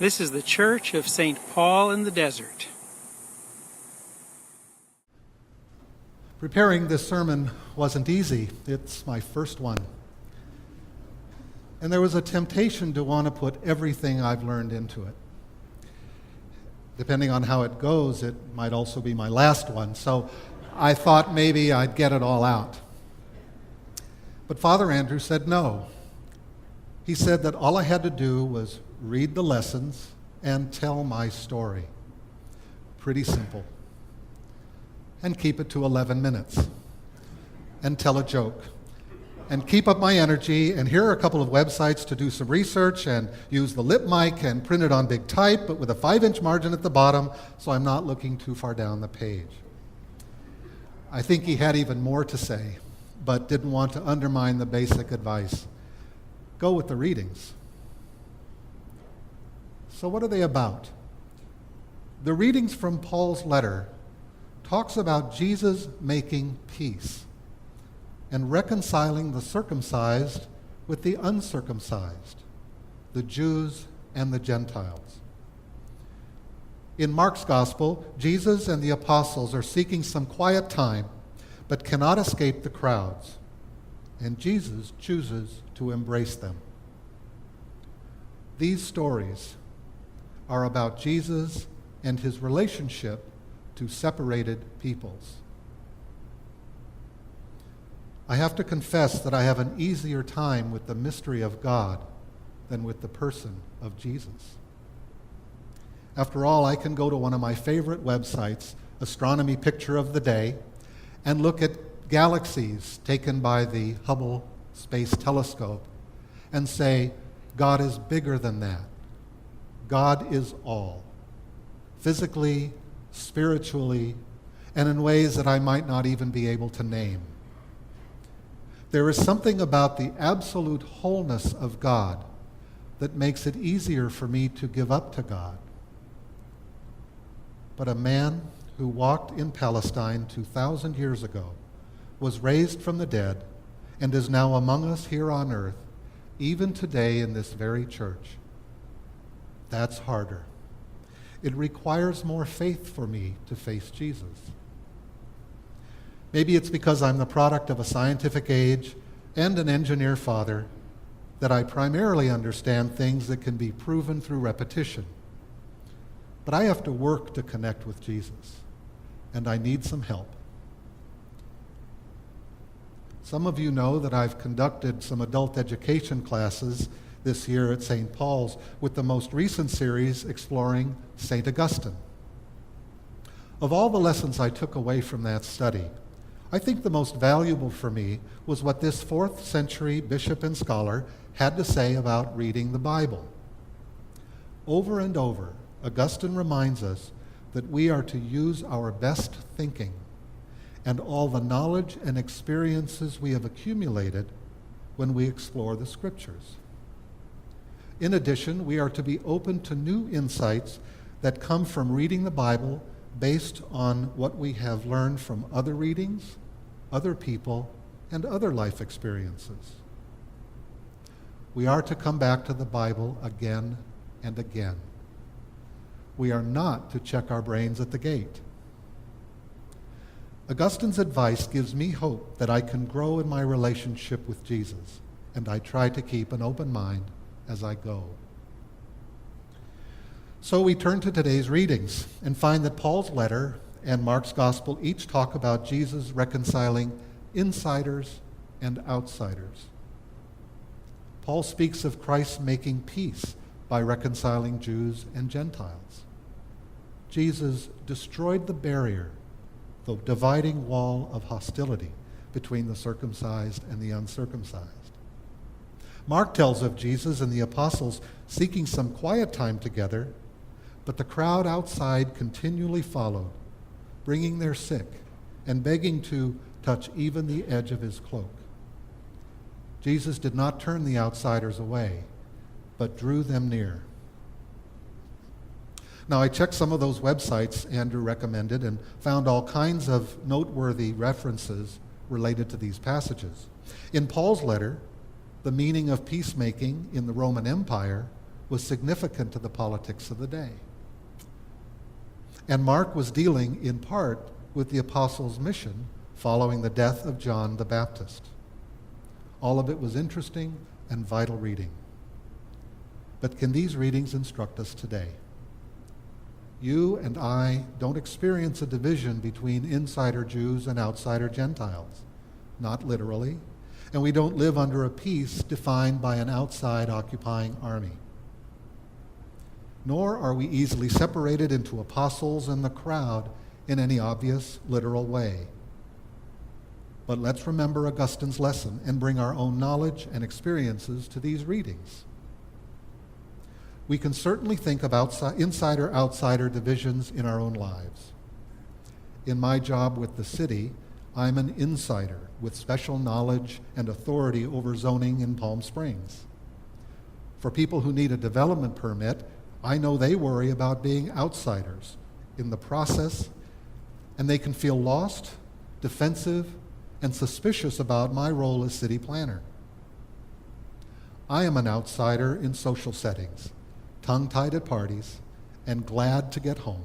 This is the Church of St. Paul in the Desert. Preparing this sermon wasn't easy. It's my first one. And there was a temptation to want to put everything I've learned into it. Depending on how it goes, it might also be my last one. So I thought maybe I'd get it all out. But Father Andrew said no. He said that all I had to do was read the lessons and tell my story. Pretty simple. And keep it to 11 minutes. And tell a joke. And keep up my energy. And here are a couple of websites to do some research and use the lip mic and print it on big type, but with a 5-inch margin at the bottom, so I'm not looking too far down the page. I think he had even more to say, but didn't want to undermine the basic advice. Go with the readings. So what are they about? The readings from Paul's letter talks about Jesus making peace and reconciling the circumcised with the uncircumcised, the Jews and the Gentiles. In Mark's gospel, Jesus and the apostles are seeking some quiet time, but cannot escape the crowds, and Jesus chooses to embrace them. These stories are about Jesus and his relationship to separated peoples. I have to confess that I have an easier time with the mystery of God than with the person of Jesus. After all, I can go to one of my favorite websites, Astronomy Picture of the Day, and look at galaxies taken by the Hubble Space Telescope and say, God is bigger than that. God is all, physically, spiritually, and in ways that I might not even be able to name. There is something about the absolute wholeness of God that makes it easier for me to give up to God. But a man who walked in Palestine 2,000 years ago was raised from the dead and is now among us here on earth, even today in this very church. That's harder. It requires more faith for me to face Jesus. Maybe it's because I'm the product of a scientific age and an engineer father that I primarily understand things that can be proven through repetition. But I have to work to connect with Jesus, and I need some help. Some of you know that I've conducted some adult education classes this year at St. Paul's, with the most recent series exploring St. Augustine. Of all the lessons I took away from that study, I think the most valuable for me was what this 4th century bishop and scholar had to say about reading the Bible. Over and over, Augustine reminds us that we are to use our best thinking and all the knowledge and experiences we have accumulated when we explore the Scriptures. In addition, we are to be open to new insights that come from reading the Bible based on what we have learned from other readings, other people, and other life experiences. We are to come back to the Bible again and again. We are not to check our brains at the gate. Augustine's advice gives me hope that I can grow in my relationship with Jesus, and I try to keep an open mind as I go. So we turn to today's readings and find that Paul's letter and Mark's gospel each talk about Jesus reconciling insiders and outsiders. Paul speaks of Christ making peace by reconciling Jews and Gentiles. Jesus destroyed the barrier, the dividing wall of hostility between the circumcised and the uncircumcised. Mark tells of Jesus and the apostles seeking some quiet time together, but the crowd outside continually followed, bringing their sick and begging to touch even the edge of his cloak. Jesus did not turn the outsiders away, but drew them near. Now, I checked some of those websites Andrew recommended and found all kinds of noteworthy references related to these passages. In Paul's letter, the meaning of peacemaking in the Roman Empire was significant to the politics of the day. And Mark was dealing, in part, with the apostles' mission following the death of John the Baptist. All of it was interesting and vital reading. But can these readings instruct us today? You and I don't experience a division between insider Jews and outsider Gentiles, not literally, and we don't live under a peace defined by an outside occupying army. Nor are we easily separated into apostles and the crowd in any obvious, literal way. But let's remember Augustine's lesson and bring our own knowledge and experiences to these readings. We can certainly think of insider-outsider divisions in our own lives. In my job with the city, I'm an insider with special knowledge and authority over zoning in Palm Springs. For people who need a development permit, I know they worry about being outsiders in the process, and they can feel lost, defensive, and suspicious about my role as city planner. I am an outsider in social settings, tongue-tied at parties, and glad to get home.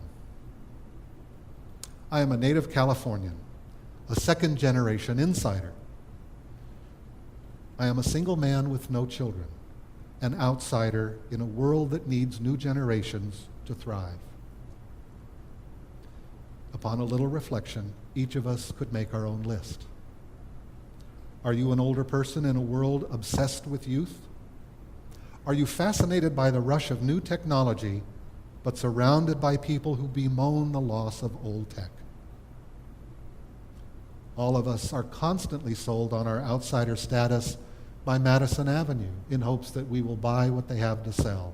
I am a native Californian, a second-generation insider. I am a single man with no children, an outsider in a world that needs new generations to thrive. Upon a little reflection, each of us could make our own list. Are you an older person in a world obsessed with youth? Are you fascinated by the rush of new technology, but surrounded by people who bemoan the loss of old tech? All of us are constantly sold on our outsider status by Madison Avenue in hopes that we will buy what they have to sell.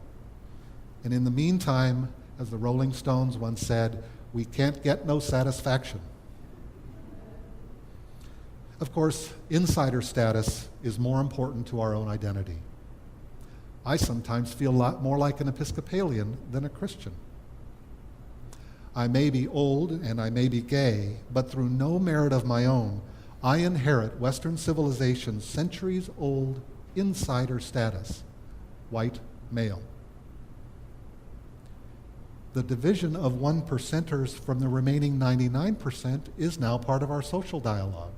And in the meantime, as the Rolling Stones once said, we can't get no satisfaction. Of course, insider status is more important to our own identity. I sometimes feel a lot more like an Episcopalian than a Christian. I may be old and I may be gay, but through no merit of my own, I inherit Western civilization's centuries-old insider status, white male. The division of 1%ers from the remaining 99% is now part of our social dialogue,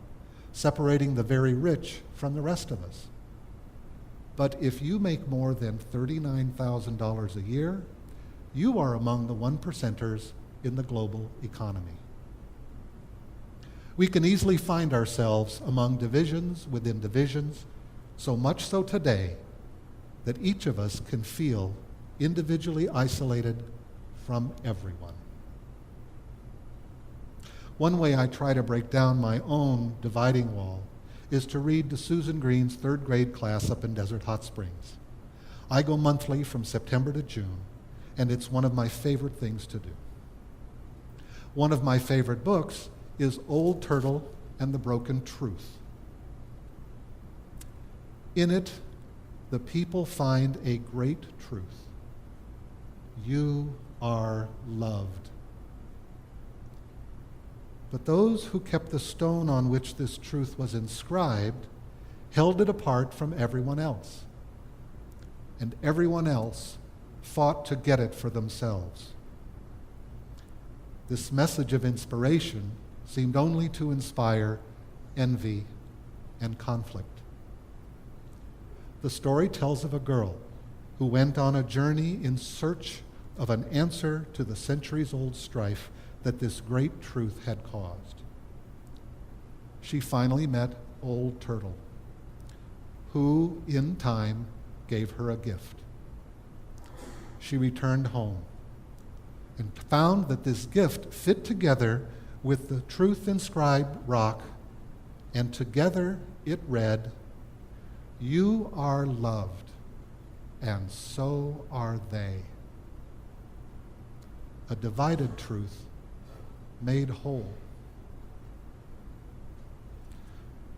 separating the very rich from the rest of us. But if you make more than $39,000 a year, you are among the 1%ers in the global economy. We can easily find ourselves among divisions within divisions, so much so today that each of us can feel individually isolated from everyone. One way I try to break down my own dividing wall is to read to Susan Green's third grade class up in Desert Hot Springs. I go monthly from September to June, and it's one of my favorite things to do. One of my favorite books is Old Turtle and the Broken Truth. In it, the people find a great truth. You are loved. But those who kept the stone on which this truth was inscribed held it apart from everyone else, and everyone else fought to get it for themselves. This message of inspiration seemed only to inspire envy and conflict. The story tells of a girl who went on a journey in search of an answer to the centuries-old strife that this great truth had caused. She finally met Old Turtle, who, in time, gave her a gift. She returned home and found that this gift fit together with the truth-inscribed rock, and together it read, "You are loved, and so are they." A divided truth made whole.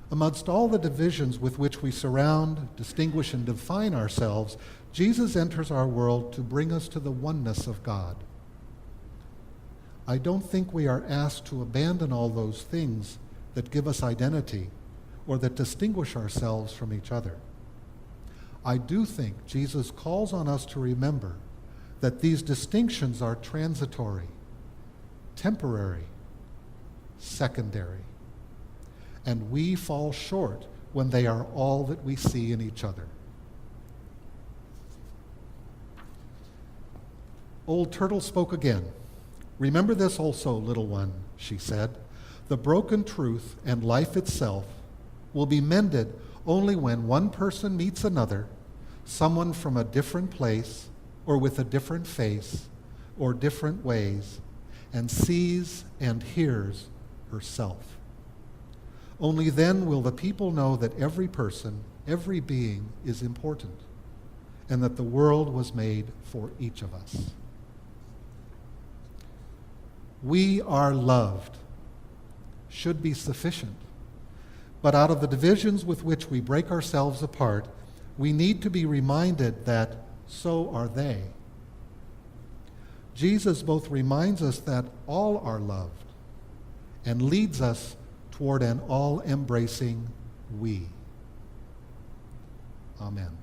Amidst all the divisions with which we surround, distinguish, and define ourselves, Jesus enters our world to bring us to the oneness of God. I don't think we are asked to abandon all those things that give us identity or that distinguish ourselves from each other. I do think Jesus calls on us to remember that these distinctions are transitory, temporary, secondary, and we fall short when they are all that we see in each other. Old Turtle spoke again. "Remember this also, little one," she said. "The broken truth and life itself will be mended only when one person meets another, someone from a different place or with a different face or different ways, and sees and hears herself. Only then will the people know that every person, every being is important, and that the world was made for each of us. We are loved should be sufficient, but out of the divisions with which we break ourselves apart, we need to be reminded that so are they. Jesus both reminds us that all are loved and leads us toward an all-embracing we. Amen.